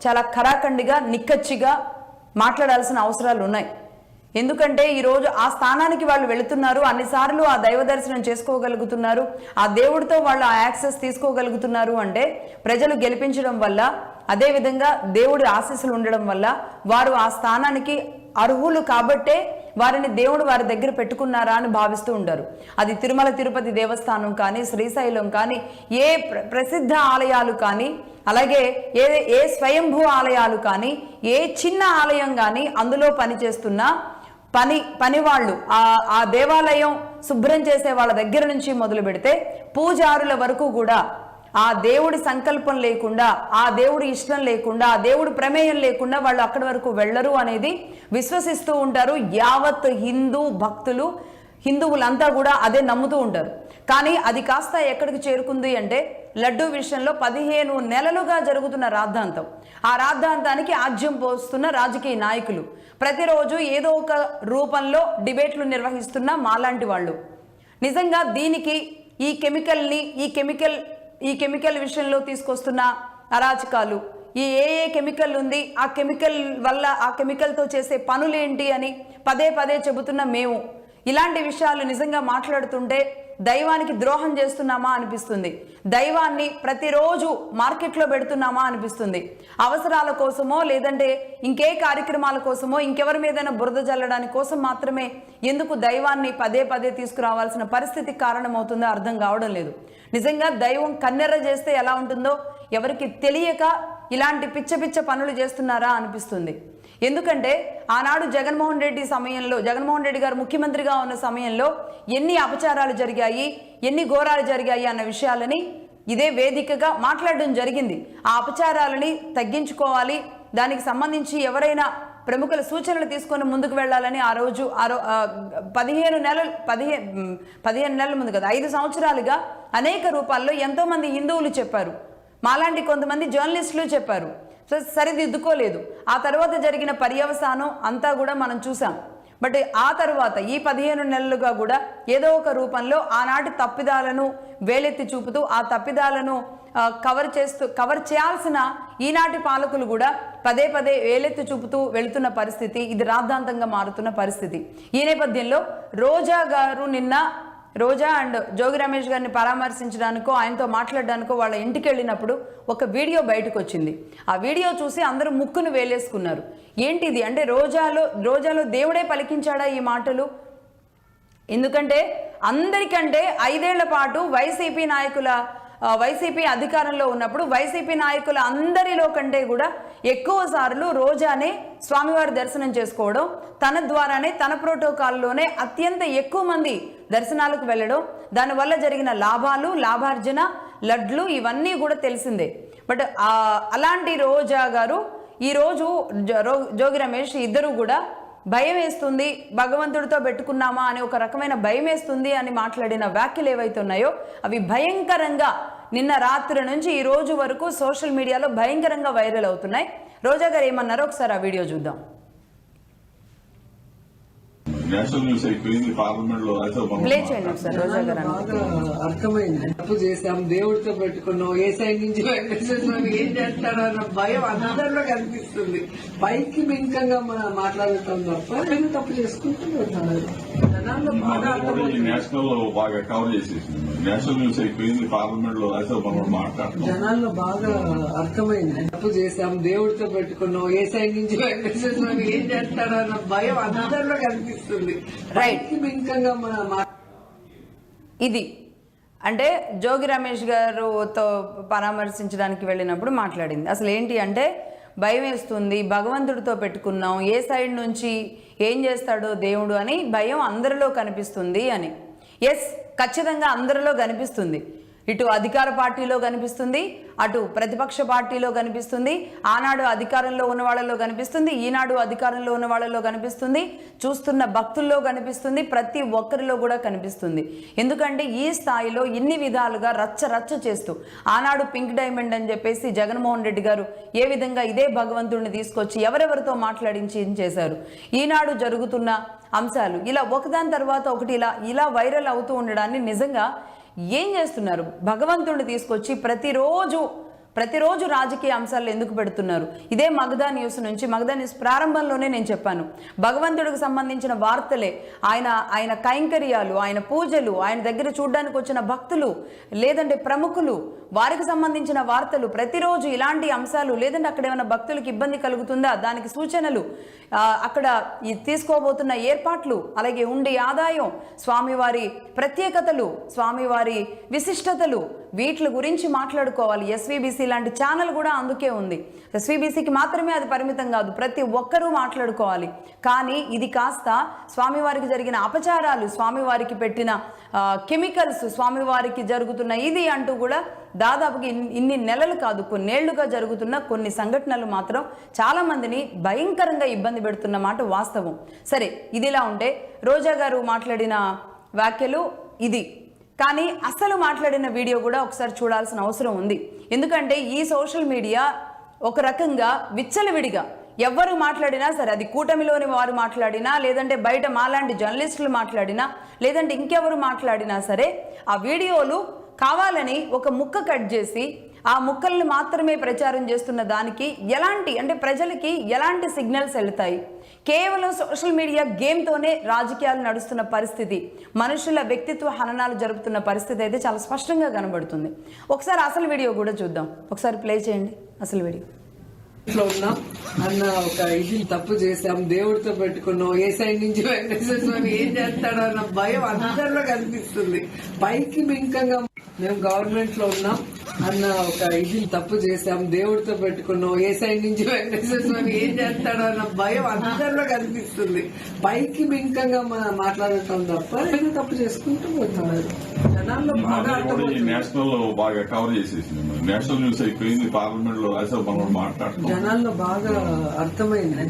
చాలా ఖరాఖండిగా నిక్కచ్చిగా మాట్లాడాల్సిన అవసరాలు ఉన్నాయి. ఎందుకంటే ఈరోజు ఆ స్థానానికి వాళ్ళు వెళుతున్నారు, అన్నిసార్లు ఆ దైవ దర్శనం చేసుకోగలుగుతున్నారు, ఆ దేవుడితో వాళ్ళు ఆ యాక్సెస్ తీసుకోగలుగుతున్నారు అంటే ప్రజలు గెలిపించడం వల్ల, అదేవిధంగా దేవుడి ఆశీస్సులు ఉండడం వల్ల వారు ఆ స్థానానికి అర్హులు కాబట్టే వారిని దేవుడు వారి దగ్గర పెట్టుకున్నారా అని భావిస్తూ ఉంటారు. అది తిరుమల తిరుపతి దేవస్థానం కానీ, శ్రీశైలం కానీ, ఏ ప్రసిద్ధ ఆలయాలు కానీ, అలాగే ఏ స్వయంభూ ఆలయాలు కానీ, ఏ చిన్న ఆలయం కానీ అందులో పనిచేస్తున్న పనివాళ్ళు, ఆ దేవాలయం శుభ్రం చేసే వాళ్ళ దగ్గర నుంచి మొదలు పెడితే పూజారుల వరకు కూడా ఆ దేవుడి సంకల్పం లేకుండా, ఆ దేవుడి ఇష్టం లేకుండా, ఆ దేవుడి ప్రమేయం లేకుండా వాళ్ళు అక్కడి వరకు వెళ్ళరు అనేది విశ్వసిస్తూ ఉంటారు. యావత్ హిందువులంతా కూడా అదే నమ్ముతూ ఉంటారు. కానీ అది కాస్త ఎక్కడికి చేరుకుంది అంటే లడ్డూ విషయంలో 15 నెలలుగా జరుగుతున్న రాద్ధాంతం. ఆ రాద్ధాంతానికి ఆజ్యం పోస్తున్న రాజకీయ నాయకులు, ప్రతిరోజు ఏదో ఒక రూపంలో డిబేట్లు నిర్వహిస్తున్న మాలాంటి వాళ్ళు, నిజంగా దీనికి ఈ కెమికల్ విషయంలో తీసుకొస్తున్న అరాచకాలు, ఏ కెమికల్ ఉంది, ఆ కెమికల్ వల్ల ఆ కెమికల్తో చేసే పనులేంటి అని పదే పదే చెబుతున్న మేము ఇలాంటి విషయాలు నిజంగా మాట్లాడుతుంటే దైవానికి ద్రోహం చేస్తున్నామా అనిపిస్తుంది. దైవాన్ని ప్రతిరోజు మార్కెట్లో పెడుతున్నామా అనిపిస్తుంది. అవసరాల కోసమో లేదంటే ఇంకే కార్యక్రమాల కోసమో ఇంకెవరి మీదైనా బురద జల్లడానికి కోసం మాత్రమే ఎందుకు దైవాన్ని పదే పదే తీసుకురావాల్సిన పరిస్థితికి కారణమవుతుందో అర్థం కావడం లేదు. నిజంగా దైవం కన్నెర్ర చేస్తే ఎలా ఉంటుందో ఎవరికి తెలియక ఇలాంటి పిచ్చ పనులు చేస్తున్నారా అనిపిస్తుంది. ఎందుకంటే ఆనాడు జగన్మోహన్ రెడ్డి గారు ముఖ్యమంత్రిగా ఉన్న సమయంలో ఎన్ని అపచారాలు జరిగాయి, ఎన్ని ఘోరాలు జరిగాయి అన్న విషయాలని ఇదే వేదికగా మాట్లాడడం జరిగింది. ఆ అపచారాలని తగ్గించుకోవాలి, దానికి సంబంధించి ఎవరైనా ప్రముఖుల సూచనలు తీసుకొని ముందుకు వెళ్ళాలని ఆ రోజు 15 నెలల ముందు కదా, 5 సంవత్సరాలుగా అనేక రూపాల్లో ఎంతోమంది హిందువులు చెప్పారు, మాలాంటి కొంతమంది జర్నలిస్టులు చెప్పారు. సరిదిద్దుకోలేదు. ఆ తర్వాత జరిగిన పర్యవసానం అంతా కూడా మనం చూసాం. బట్ ఆ తర్వాత ఈ 15 నెలలుగా కూడా ఏదో ఒక రూపంలో ఆనాటి తప్పిదాలను వేలెత్తి చూపుతూ ఆ తప్పిదాలను కవర్ చేయాల్సిన ఈనాటి పాలకులు కూడా పదే పదే వేలెత్తి చూపుతూ వెళుతున్న పరిస్థితి, ఇది రాద్ధాంతంగా మారుతున్న పరిస్థితి. ఈ నేపథ్యంలో రోజా అండ్ జోగి రమేష్ గారిని పరామర్శించడానికో ఆయనతో మాట్లాడడానికో వాళ్ళ ఇంటికి వెళ్ళినప్పుడు ఒక వీడియో బయటకు వచ్చింది. ఆ వీడియో చూసి అందరూ ముక్కును వేలేసుకున్నారు. ఏంటిది అంటే రోజాలో దేవుడే పలికించాడా ఈ మాటలు? ఎందుకంటే అందరికంటే 5 ఏళ్ల పాటు వైసీపీ అధికారంలో ఉన్నప్పుడు వైసీపీ నాయకుల అందరిలో కంటే కూడా ఎక్కువ సార్లు రోజానే స్వామివారి దర్శనం చేసుకోవడం, తన ద్వారానే తన ప్రోటోకాల్లోనే అత్యంత ఎక్కువ మంది దర్శనాలకు వెళ్ళడం, దానివల్ల జరిగిన లాభార్జన, లడ్లు ఇవన్నీ కూడా తెలిసిందే. బట్ అలాంటి రోజా గారు ఈరోజు జోగి రమేష్ ఇద్దరు కూడా భయం వేస్తుంది, భగవంతుడితో పెట్టుకున్నామా అని ఒక రకమైన భయం వేస్తుంది అని మాట్లాడిన వ్యాఖ్యలు ఏవైతే ఉన్నాయో అవి భయంకరంగా నిన్న రాత్రి నుంచి ఈ రోజు వరకు సోషల్ మీడియాలో భయంకరంగా వైరల్ అవుతున్నాయి. రోజా గారు ఏమన్నారో ఒకసారి ఆ వీడియో చూద్దాం. నేషనల్ న్యూస్ అయిపోయింది, పార్లమెంట్ లో ప్లే చేయండి ఒకసారి. రోజా గారు అర్థమైంది, తప్పు చేసాం, దేవుడితో పెట్టుకున్నాం, ఏ సైడ్ నుంచి వెంకటేశ్వర ఏం చేస్తాడో అన్న భయం అందరిలో కనిపిస్తుంది. పైకి బింకంగా మనం మాట్లాడుతాం తప్ప నేను తప్పు చేసుకుంటున్నాను. నేషనల్ లో బాగా కవర్ చేసేసింది. నేషనల్ న్యూస్ అయిపోయింది, పార్లమెంట్ లో మాట్లాడుతున్నాం. జనాల్లో బాగా అర్థమైంది, తప్పు చేసాం, దేవుడితో పెట్టుకున్నాం, ఏ సైడ్ నుంచి వెంకటేశ్వర ఏం చేస్తాడో అన్న భయం అందరిలో కనిపిస్తుంది. ఇది అంటే జోగి రమేష్ గారుతో పరామర్శించడానికి వెళ్ళినప్పుడు మాట్లాడింది. అసలు ఏంటి అంటే భయం వేస్తుంది, భగవంతుడితో పెట్టుకున్నాం, ఏ సైడ్ నుంచి ఏం చేస్తాడో దేవుడు అని భయం అందరిలో కనిపిస్తుంది అని. ఎస్, ఖచ్చితంగా అందరిలో కనిపిస్తుంది. ఇటు అధికార పార్టీలో కనిపిస్తుంది, అటు ప్రతిపక్ష పార్టీలో కనిపిస్తుంది, ఆనాడు అధికారంలో ఉన్న వాళ్ళలో కనిపిస్తుంది, ఈనాడు అధికారంలో ఉన్న వాళ్ళలో కనిపిస్తుంది, చూస్తున్న భక్తుల్లో కనిపిస్తుంది, ప్రతి ఒక్కరిలో కూడా కనిపిస్తుంది. ఎందుకంటే ఈ స్థాయిలో ఇన్ని విధాలుగా రచ్చ చేస్తూ ఆనాడు పింక్ డైమండ్ అని చెప్పేసి జగన్మోహన్ రెడ్డి గారు ఏ విధంగా ఇదే భగవంతుడిని తీసుకొచ్చి ఎవరెవరితో మాట్లాడించి చేశారు, ఈనాడు జరుగుతున్న అంశాలు ఇలా ఒకదాని తర్వాత ఒకటి ఇలా వైరల్ అవుతూ ఉండడాన్ని నిజంగా ఏం చేస్తున్నారు? భగవంతుడిని తీసుకొచ్చి ప్రతిరోజు ప్రతిరోజు రాజకీయ అంశాలు ఎందుకు పెడుతున్నారు? ఇదే మగధా న్యూస్ నుంచి, మగధా న్యూస్ ప్రారంభంలోనే నేను చెప్పాను, భగవంతుడికి సంబంధించిన వార్తలే, ఆయన కైంకర్యాలు, ఆయన పూజలు, ఆయన దగ్గర చూడడానికి వచ్చిన భక్తులు లేదంటే ప్రముఖులు, వారికి సంబంధించిన వార్తలు ప్రతిరోజు ఇలాంటి అంశాలు, లేదంటే అక్కడ ఏమైనా భక్తులకు ఇబ్బంది కలుగుతుందా దానికి సూచనలు, అక్కడ తీసుకోబోతున్న ఏర్పాట్లు, అలాగే ఉండి ఆదాయం, స్వామివారి ప్రత్యేకతలు, స్వామివారి విశిష్టతలు, వీటి గురించి మాట్లాడుకోవాలి. ఎస్వీబీసీ లాంటి ఛానల్ కూడా అందుకే ఉంది. ఎస్వీబీసీకి మాత్రమే అది పరిమితం కాదు, ప్రతి ఒక్కరూ మాట్లాడుకోవాలి. కానీ ఇది కాస్త స్వామివారికి జరిగిన అపచారాలు, స్వామివారికి పెట్టిన కెమికల్స్, స్వామివారికి జరుగుతున్న ఇది అంటూ కూడా దాదాపుగా ఇన్ని నెలలు కాదు, కొన్నేళ్లుగా జరుగుతున్న కొన్ని సంఘటనలు మాత్రం చాలా మందిని భయంకరంగా ఇబ్బంది పెడుతున్న మాట వాస్తవం. సరే, ఇదిలా ఉంటే రోజా గారు మాట్లాడిన వ్యాఖ్యలు ఇది, కానీ అసలు మాట్లాడిన వీడియో కూడా ఒకసారి చూడాల్సిన అవసరం ఉంది. ఎందుకంటే ఈ సోషల్ మీడియా ఒక రకంగా విచ్చలవిడిగా ఎవరు మాట్లాడినా సరే, అది కూటమిలోని వారు మాట్లాడినా, లేదంటే బయట మాలాంటి జర్నలిస్టులు మాట్లాడినా, లేదంటే ఇంకెవరు మాట్లాడినా సరే, ఆ వీడియోలు కావాలని ఒక ముక్క కట్ చేసి ఆ ముక్కల్ని మాత్రమే ప్రచారం చేస్తున్న దానికి ఎలాంటి, అంటే ప్రజలకి ఎలాంటి సిగ్నల్స్ వెళ్తాయి? కేవలం సోషల్ మీడియా గేమ్తోనే రాజకీయాలు నడుస్తున్న పరిస్థితి, మనుషుల వ్యక్తిత్వ హననాలు జరుపుతున్న పరిస్థితి అయితే చాలా స్పష్టంగా కనబడుతుంది. ఒకసారి అసలు వీడియో కూడా చూద్దాం, ఒకసారి ప్లే చేయండి అసలు వీడియో. ఇంట్లో ఉన్నాం అన్న ఒక ఇది తప్పు చేసాం, దేవుడితో పెట్టుకున్నాం, ఏ సైడ్ నుంచి వెంకటేశ్వర స్వామి ఏం చేస్తాడో అన్న భయం అందరిలో కనిపిస్తుంది. పైకి బింకంగా మేము గవర్నమెంట్ లో ఉన్నాం అన్న ఒక ఇది తప్పు చేసాం, దేవుడితో పెట్టుకున్నాం, ఏ సైడ్ నుంచి వెంకటేశ్వర స్వామి ఏం చేస్తాడో అన్న భయం అందరిలో కనిపిస్తుంది. పైకి బింకంగా మాట్లాడటం తప్ప ఏదో తప్పు చేసుకుంటూ పోతున్నారు. జనాల్లో బాగా అర్థమవుతుంది. నేషనల్ లో బాగా కవర్ చేసేసింది, నేషనల్ న్యూస్ అయిపోయింది, పార్లమెంట్ లో రాజ్యసభ మాట్లాడుతున్నాం. జనాల్లో బాగా అర్థమైంది.